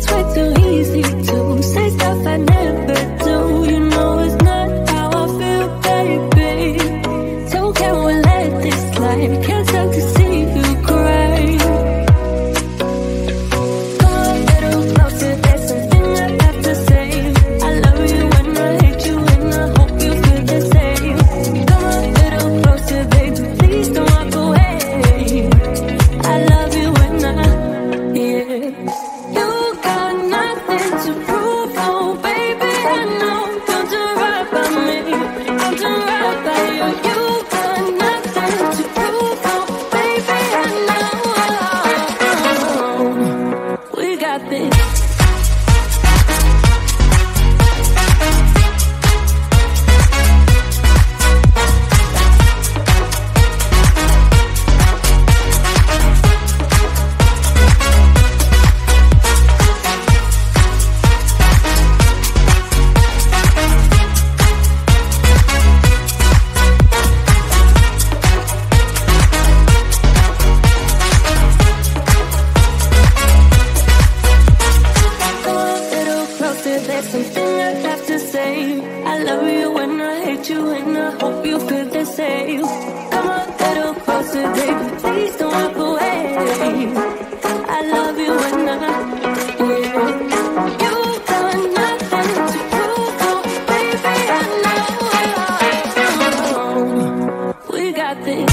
it's way too easy to say stuff I never do. You know it's not how I feel, baby. So can we let this slide? Can't stand to see you cry. Come a little closer, there's something I have to say. I love you and I hate you and I hope you feel the same. Come a little closer, baby, please don't walk away. I love you and yeah. You got nothing to prove, oh baby, I know. Don't do right by me, I'll do right by you. You got nothing to prove, oh baby, I know. We got this. There's something I have to say. I love you and I hate you and I hope you feel the same. Come a little closer, baby, please don't walk away. I love you and yeah. You got nothing to prove, oh baby, I know. We got this.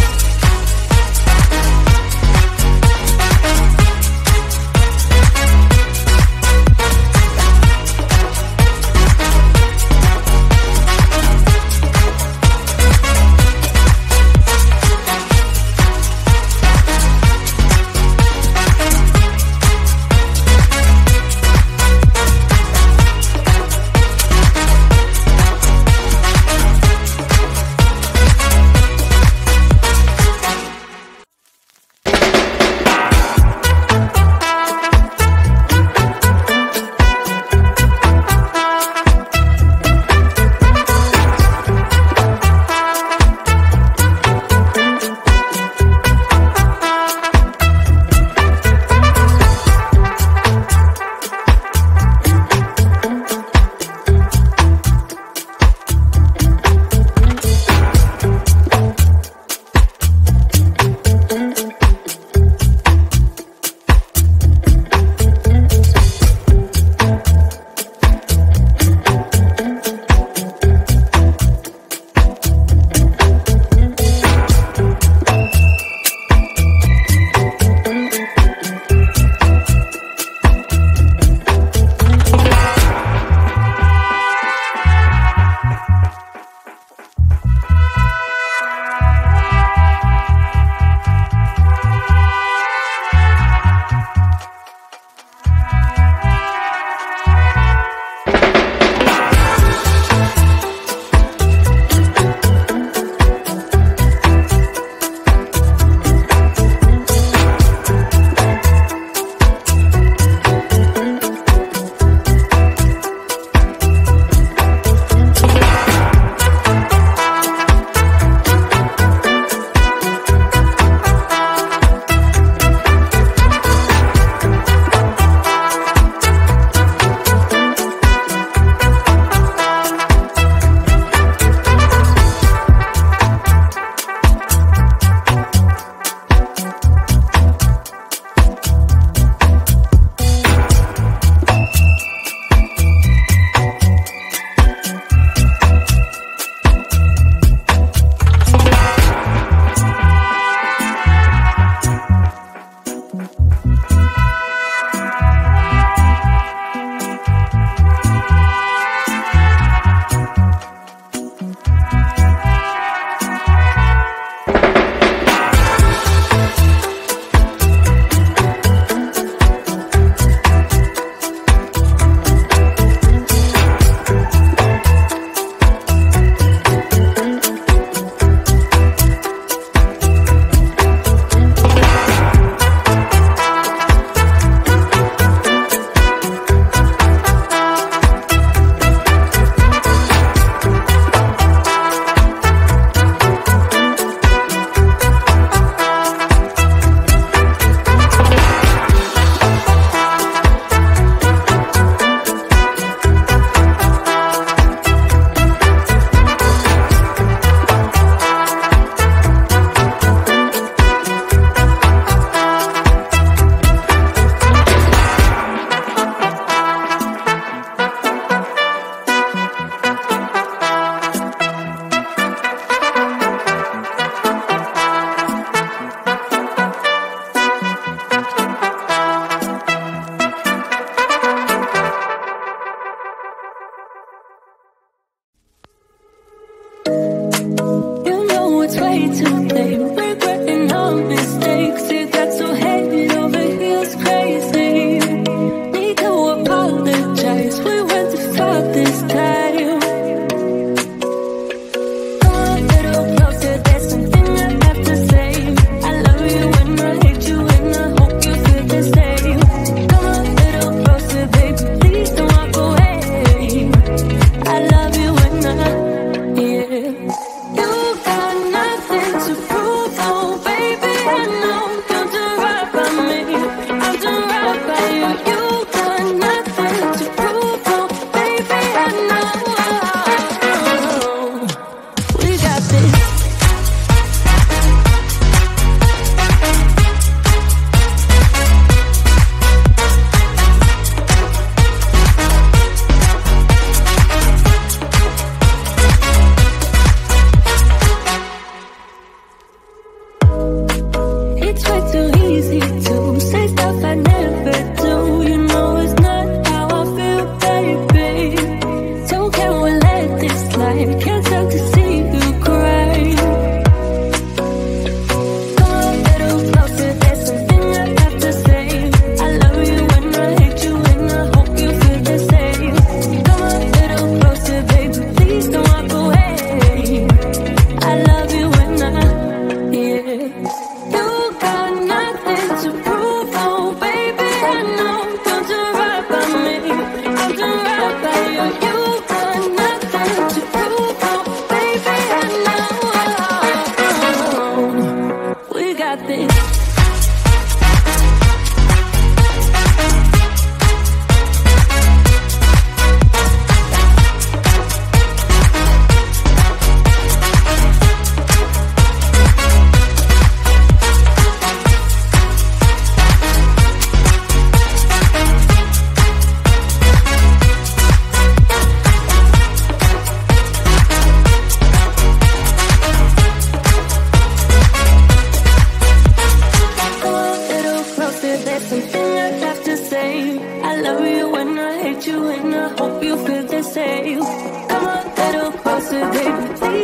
I love you when I hate you, and I hope you feel the same. Come a little closer, baby, please.